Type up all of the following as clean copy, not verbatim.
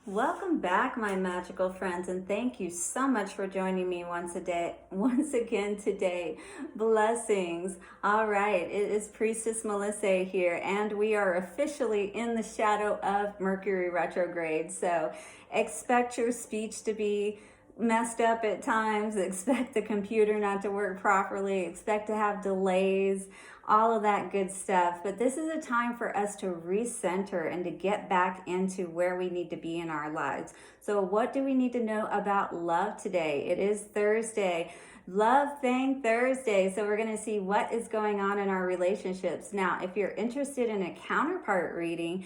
Welcome back, my magical friends, and thank you so much for joining me once again today. Blessings. All right, it is Priestess Melissa here, and we are officially in the shadow of Mercury retrograde. So expect your speech to be messed up at times, expect the computer not to work properly, expect to have delays, all of that good stuff. But this is a time for us to recenter and to get back into where we need to be in our lives. So what do we need to know about love today? It is Thursday. Love Thang Thursday. So we're going to see what is going on in our relationships. Now, if you're interested in a counterpart reading,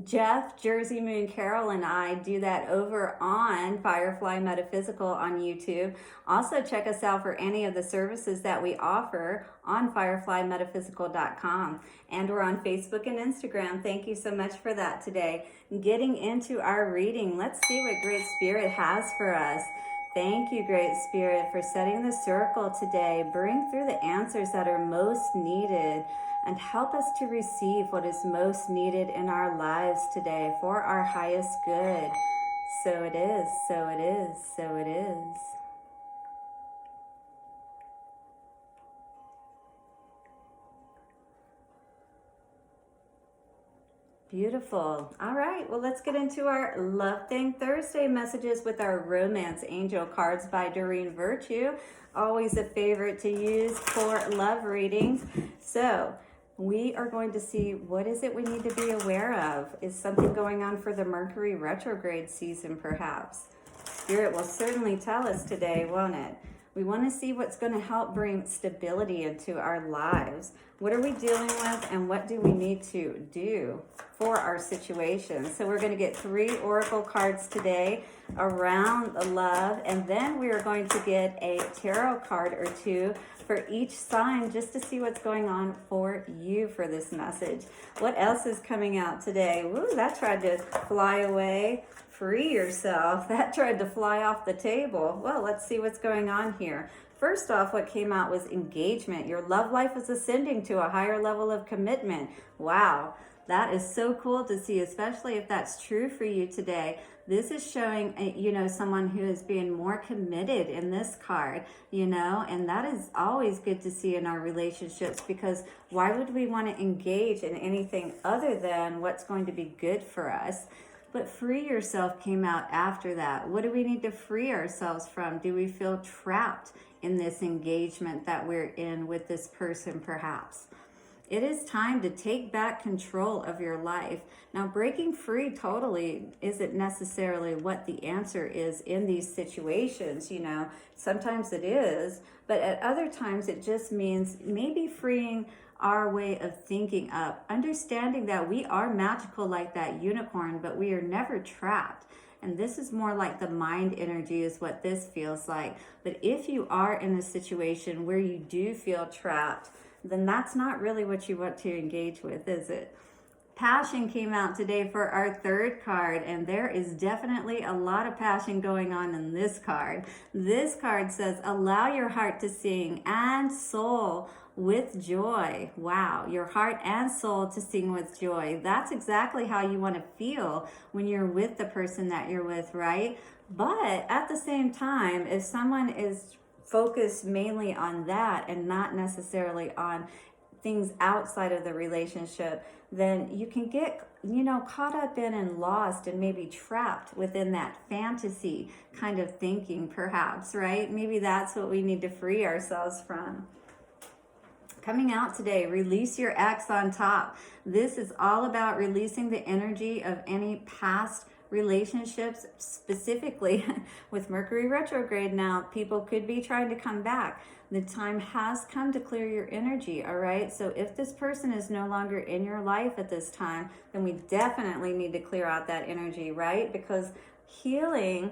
Jeff, Jersey Moon Carol, and I do that over on Firefly Metaphysical on YouTube. Also, check us out for any of the services that we offer on fireflymetaphysical.com. And we're on Facebook and Instagram. Thank you so much for that today. Getting into our reading, let's see what Great Spirit has for us. Thank you, Great Spirit, for setting the circle today. Bring through the answers that are most needed and help us to receive what is most needed in our lives today for our highest good. So it is, so it is, so it is. Beautiful. All right, well, let's get into our Love Thing Thursday messages with our Romance Angel cards by Doreen Virtue. Always a favorite to use for love readings. So we are going to see, what is it we need to be aware of? Is something going on for the Mercury retrograde season, perhaps? Spirit will certainly tell us today, won't it? We want to see what's going to help bring stability into our lives. What are we dealing with, and what do we need to do for our situation? So we're going to get 3 oracle cards today around love, and then we are going to get a tarot card or 2 for each sign, just to see what's going on for you for this message. What else is coming out today? Woo, that tried to fly away. Free yourself. That tried to fly off the table. Well, let's see what's going on here. First off, what came out was engagement. Your love life is ascending to a higher level of commitment. Wow, that is so cool to see, especially if that's true for you today. This is showing, someone who is being more committed in this card, and that is always good to see in our relationships, because why would we want to engage in anything other than what's going to be good for us? But free yourself came out after that. What do we need to free ourselves from? Do we feel trapped in this engagement that we're in with this person, perhaps? It is time to take back control of your life. Now, breaking free totally isn't necessarily what the answer is in these situations, Sometimes it is, but at other times it just means maybe freeing our way of thinking up, understanding that we are magical like that unicorn, but we are never trapped. And this is more like the mind energy is what this feels like. But if you are in a situation where you do feel trapped, then that's not really what you want to engage with, is it? Passion came out today for our 3rd card, and there is definitely a lot of passion going on in this card. This card says, allow your heart to sing and soul with joy. Wow, your heart and soul to sing with joy. That's exactly how you want to feel when you're with the person that you're with, right? But at the same time, if someone is focused mainly on that and not necessarily on things outside of the relationship, then you can get, caught up in and lost and maybe trapped within that fantasy kind of thinking, perhaps, right? Maybe that's what we need to free ourselves from. Coming out today, release your ex on top. This is all about releasing the energy of any past relationships, specifically with Mercury retrograde now. People could be trying to come back. The time has come to clear your energy, all right? So if this person is no longer in your life at this time, then we definitely need to clear out that energy, right? Because healing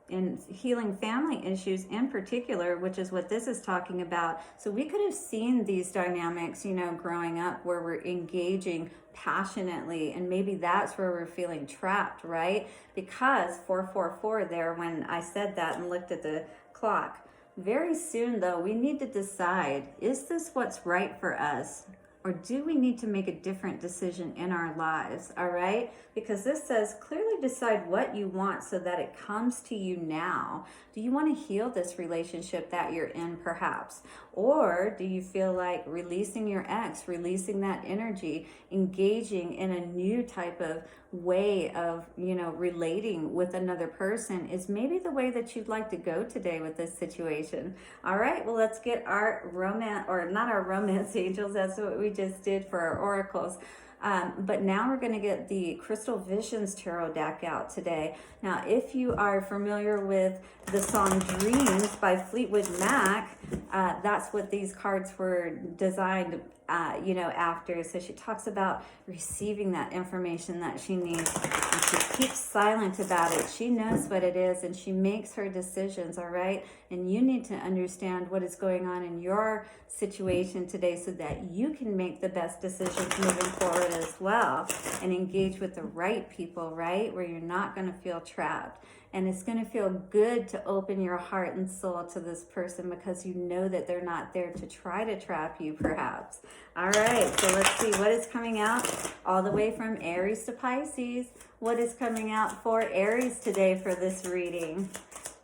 family issues in particular, which is what this is talking about. So we could have seen these dynamics, growing up, where we're engaging passionately, and maybe that's where we're feeling trapped, right? Because 444 there, when I said that and looked at the clock. Very soon, though, we need to decide, is this what's right for us? or do we need to make a different decision in our lives? All right, because this says clearly decide what you want so that it comes to you now. Do you want to heal this relationship that you're in, perhaps? Or do you feel like releasing your ex, releasing that energy, engaging in a new type of way of, relating with another person is maybe the way that you'd like to go today with this situation? All right, well, let's get our romance, or not our romance angels, that's what we just did for our oracles. But now we're going to get the Crystal Visions Tarot deck out today. Now, if you are familiar with the song Dreams by Fleetwood Mac, that's what these cards were designed after. So she talks about receiving that information that she needs, and she keeps silent about it. She knows what it is, and she makes her decisions, all right? And you need to understand what is going on in your situation today so that you can make the best decisions moving forward as well, and engage with the right people, right? Where you're not going to feel trapped. And it's going to feel good to open your heart and soul to this person because you know that they're not there to try to trap you, perhaps. All right, so let's see what is coming out all the way from Aries to Pisces. What is coming out for Aries today for this reading?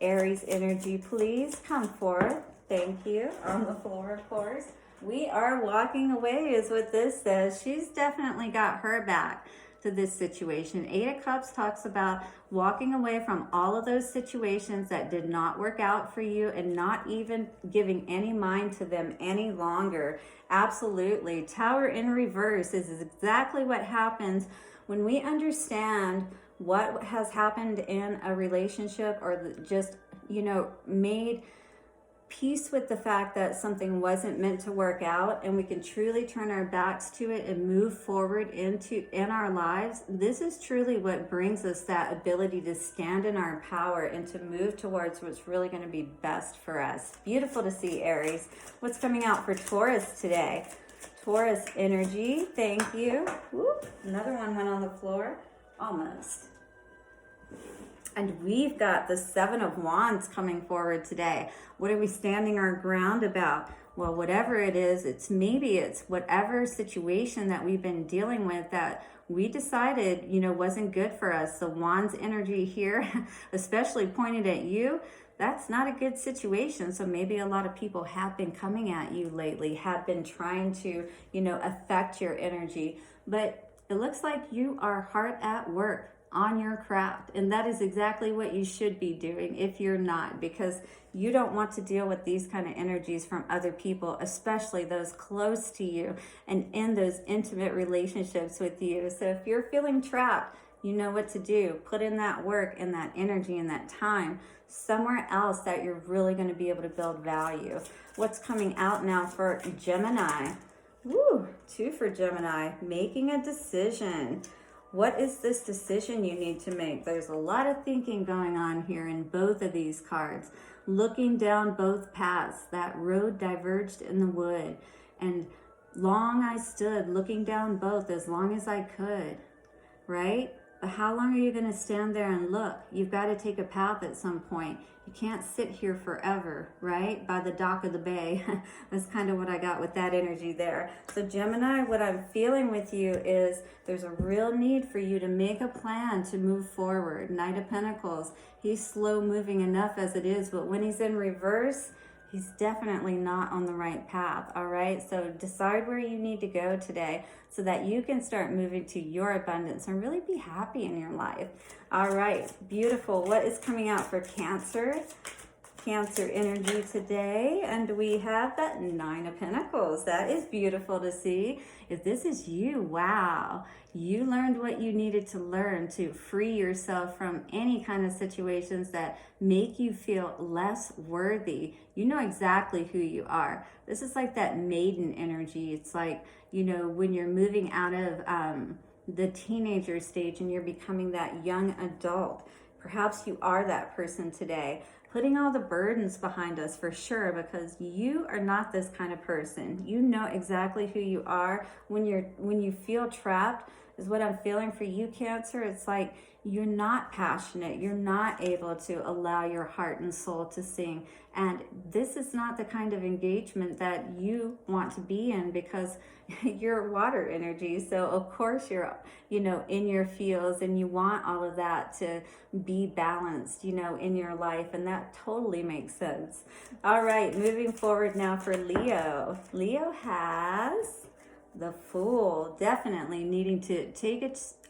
Aries energy, please come forth. Thank you. On the floor, of course. We are walking away is what this says. She's definitely got her back to this situation. Eight of Cups talks about walking away from all of those situations that did not work out for you and not even giving any mind to them any longer. Absolutely. Tower in reverse is exactly what happens when we understand what has happened in a relationship, or just, made peace with the fact that something wasn't meant to work out, and we can truly turn our backs to it and move forward in our lives. This is truly what brings us that ability to stand in our power and to move towards what's really going to be best for us. Beautiful to see, Aries. What's coming out for Taurus today? Taurus energy, thank you. Whoop, another one went on the floor. Almost. And we've got the Seven of Wands coming forward today. What are we standing our ground about? Well, whatever it is, it's whatever situation that we've been dealing with that we decided, wasn't good for us. The Wands energy here, especially pointed at you, that's not a good situation. So maybe a lot of people have been coming at you lately, have been trying to, affect your energy. But it looks like you are hard at work on your craft, and that is exactly what you should be doing if you're not, because you don't want to deal with these kind of energies from other people, especially those close to you and in those intimate relationships with you. So if you're feeling trapped, you know what to do. Put in that work and that energy and that time somewhere else that you're really going to be able to build value. What's coming out now for Gemini? Woo, 2 for Gemini, making a decision. What is this decision you need to make? There's a lot of thinking going on here in both of these cards. Looking down both paths, that road diverged in the wood. And long I stood looking down both as long as I could, right? But how long are you going to stand there and look? You've got to take a path at some point. You can't sit here forever, right? By the dock of the bay. That's kind of what I got with that energy there. So Gemini, what I'm feeling with you is there's a real need for you to make a plan to move forward. Knight of Pentacles, he's slow moving enough as it is, but when he's in reverse, he's definitely not on the right path, all right? So decide where you need to go today so that you can start moving to your abundance and really be happy in your life. All right, beautiful. What is coming out for Cancer? Cancer energy today, and we have that 9 of Pentacles. That is beautiful to see. If this is you, wow, you learned what you needed to learn to free yourself from any kind of situations that make you feel less worthy. You know exactly who you are. This is like that maiden energy. It's like, when you're moving out of the teenager stage and you're becoming that young adult. Perhaps you are that person today, putting all the burdens behind us for sure, because you are not this kind of person. You know exactly who you are. When you feel trapped is what I'm feeling for you, Cancer. It's like you're not passionate, you're not able to allow your heart and soul to sing. And this is not the kind of engagement that you want to be in, because you're water energy. So of course you're, you know, in your feels, and you want all of that to be balanced, you know, in your life. And that totally makes sense. All right, moving forward now for Leo. Leo has the Fool, definitely needing to take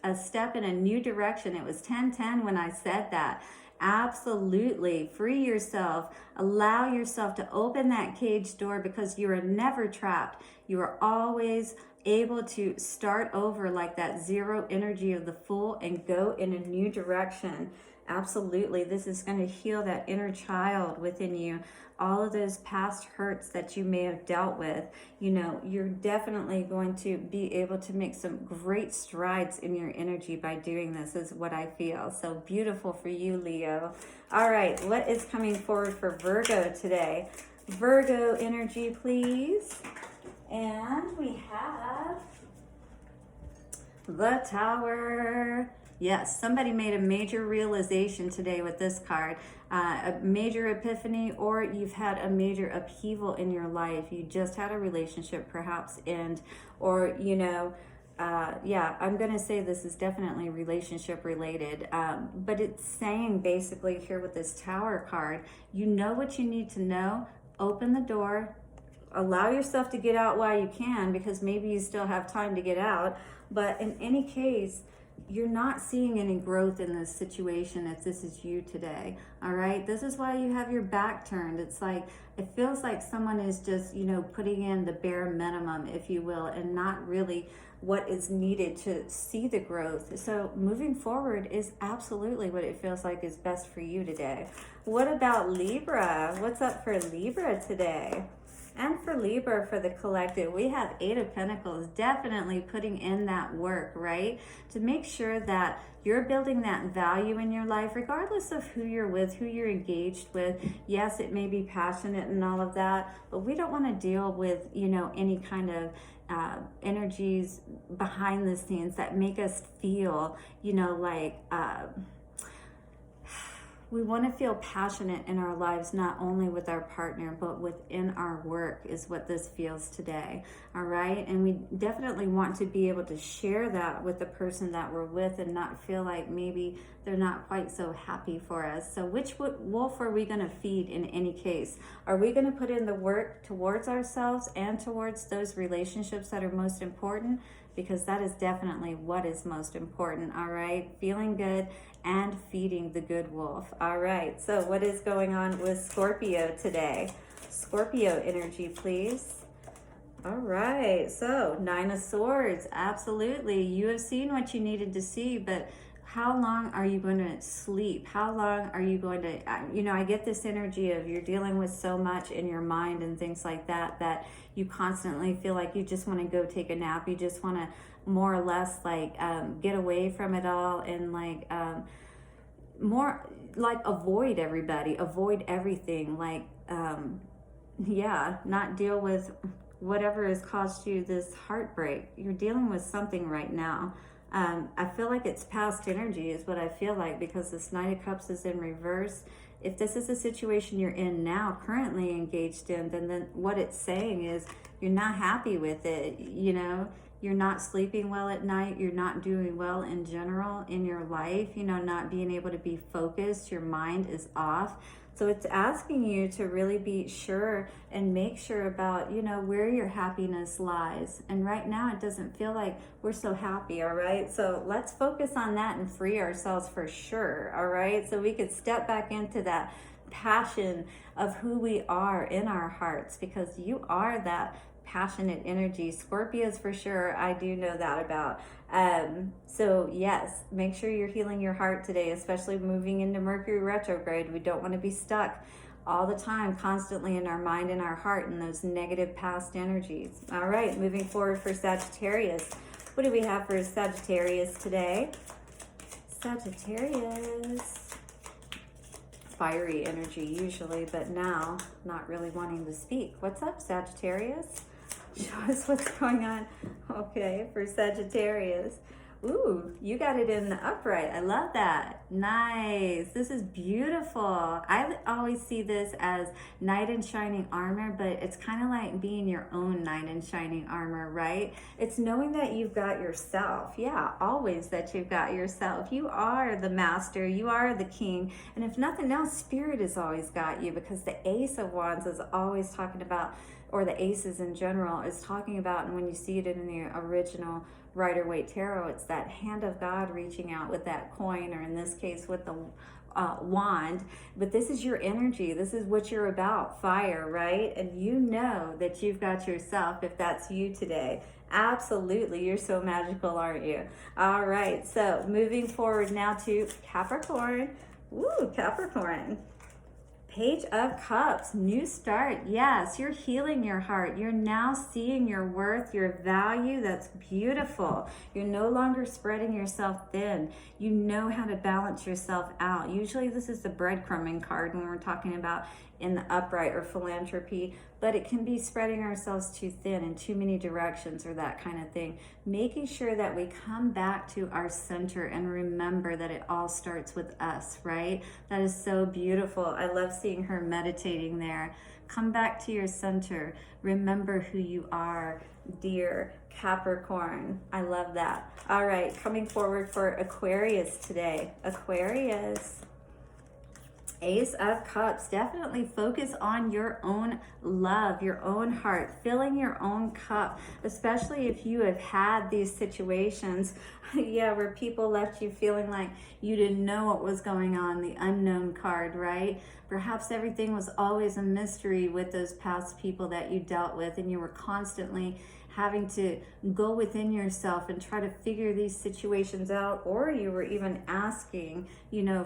a step in a new direction. It was 10-10 when I said that. Absolutely. Free yourself. Allow yourself to open that cage door, because you are never trapped. You are always able to start over, like that zero energy of the Fool, and go in a new direction. Absolutely. This is going to heal that inner child within you. All of those past hurts that you may have dealt with, you know, you're definitely going to be able to make some great strides in your energy by doing this, is what I feel. So beautiful for you, Leo. All right, what is coming forward for Virgo today? Virgo energy, please. And we have the Tower. Yes, somebody made a major realization today with this card, a major epiphany, or you've had a major upheaval in your life. You just had a relationship perhaps end, or, you know, yeah, I'm going to say this is definitely relationship related, but it's saying basically here with this Tower card, you know what you need to know, open the door, allow yourself to get out while you can, because maybe you still have time to get out. But in any case, you're not seeing any growth in this situation if this is you today. All right, this is why you have your back turned. It's like, it feels like someone is just, you know, putting in the bare minimum, if you will, and not really what is needed to see the growth. So moving forward is absolutely what it feels like is best for you today. What about Libra? What's up for Libra today? And for Libra, for the collective, we have 8 of Pentacles, definitely putting in that work, right? To make sure that you're building that value in your life, regardless of who you're with, who you're engaged with. Yes, it may be passionate and all of that, but we don't want to deal with, you know, any kind of energies behind the scenes that make us feel, you know, like, we want to feel passionate in our lives, not only with our partner, but within our work, is what this feels today. All right. And we definitely want to be able to share that with the person that we're with, and not feel like maybe they're not quite so happy for us. So which wolf are we going to feed in any case? Are we going to put in the work towards ourselves and towards those relationships that are most important? Because that is definitely what is most important. All right. Feeling good and feeding the good wolf. All right, so what is going on with Scorpio today? Scorpio energy, please. All right, so 9 of Swords, absolutely. You have seen what you needed to see, but how long are you going to sleep? How long are you going to, you know, I get this energy of you're dealing with so much in your mind and things like that, that you constantly feel like you just want to go take a nap. You just want to more or less like get away from it all, and like more like avoid everybody, avoid everything, like yeah, not deal with whatever has caused you this heartbreak. You're dealing with something right now. I feel like it's past energy is what I feel like, because this Knight of Cups is in reverse. If this is a situation you're in now, currently engaged in, then what it's saying is you're not happy with it, you know? You're not sleeping well at night. You're not doing well in general in your life, you know, not being able to be focused. Your mind is off. So it's asking you to really be sure and make sure about, you know, where your happiness lies. And right now it doesn't feel like we're so happy, all right? So let's focus on that and free ourselves for sure, all right? So we could step back into that passion of who we are in our hearts, because you are that passionate energy. Scorpios for sure, I do know that about. So yes, make sure you're healing your heart today, especially moving into Mercury retrograde. We don't want to be stuck all the time, constantly in our mind and our heart, and those negative past energies. All right, moving forward for Sagittarius. What do we have for Sagittarius today? Sagittarius, fiery energy usually, but now not really wanting to speak. What's up, Sagittarius? Show us what's going on. Okay, for Sagittarius. Ooh, you got it in the upright. I love that. Nice. This is beautiful. I always see this as knight in shining armor, but it's kind of like being your own knight in shining armor, right? It's knowing that you've got yourself. Yeah, always that you've got yourself. You are the master. You are the king. And if nothing else, spirit has always got you, because the Ace of Wands is always talking about, or the aces in general is talking about, and when you see it in the original Rider-Waite Tarot, it's that hand of God reaching out with that coin, or in this case with the wand. But this is your energy. This is what you're about, fire, right? And you know that you've got yourself, if that's you today. Absolutely. You're so magical, aren't you? All right. So moving forward now to Capricorn. Woo, Capricorn. Page of Cups, new start. Yes, you're healing your heart. You're now seeing your worth, your value. That's beautiful. You're no longer spreading yourself thin. You know how to balance yourself out. Usually this is the breadcrumbing card when we're talking about in the upright or philanthropy, but it can be spreading ourselves too thin in too many directions or that kind of thing. Making sure that we come back to our center and remember that it all starts with us, right? That is so beautiful. I love seeing her meditating there. Come back to your center. Remember who you are, dear Capricorn. I love that. All right, coming forward for Aquarius today. Aquarius. Ace of Cups. Definitely focus on your own love, your own heart, filling your own cup, especially if you have had these situations, where people left you feeling like you didn't know what was going on, the unknown card, right? Perhaps everything was always a mystery with those past people that you dealt with, and you were constantly having to go within yourself and try to figure these situations out, or you were even asking,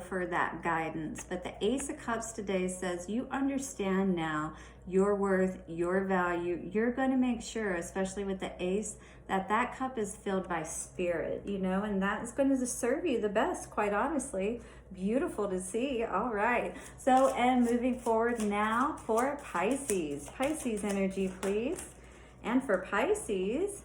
for that guidance. But the Ace of Cups today says you understand now your worth, your value. You're going to make sure, especially with the Ace, that cup is filled by spirit, and that is going to serve you the best, quite honestly. Beautiful to see. All right. So, and moving forward now for Pisces. Pisces energy, please. And for Pisces,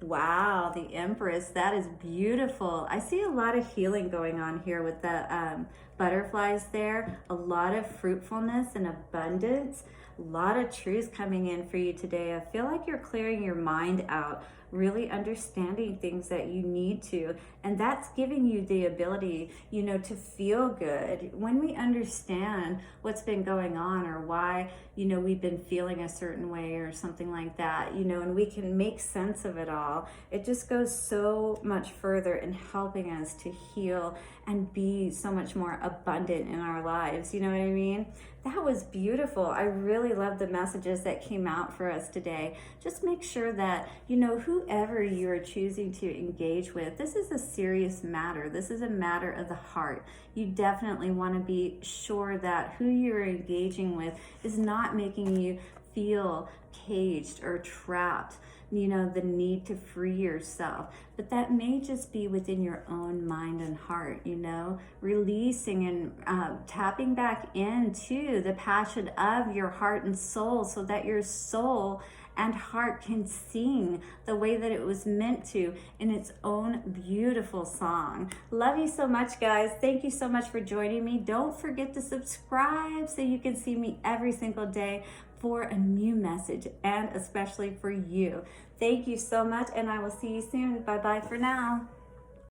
wow, the Empress, that is beautiful. I see a lot of healing going on here with the butterflies there, a lot of fruitfulness and abundance, a lot of truth coming in for you today. I feel like you're clearing your mind out, really understanding things that you need to, and that's giving you the ability, to feel good. When we understand what's been going on or why, we've been feeling a certain way or something like that, and we can make sense of it all, it just goes so much further in helping us to heal and be so much more abundant in our lives. You know what I mean? That was beautiful. I really love the messages that came out for us today. Just make sure that, whoever you are choosing to engage with, this is a serious matter. This is a matter of the heart. You definitely want to be sure that who you're engaging with is not making you feel caged or trapped, the need to free yourself. But that may just be within your own mind and heart, releasing and tapping back into the passion of your heart and soul, so that your soul and heart can sing the way that it was meant to in its own beautiful song. Love you so much, guys. Thank you so much for joining me. Don't forget to subscribe so you can see me every single day for a new message, and especially for you. Thank you so much, and I will see you soon. Bye-bye for now.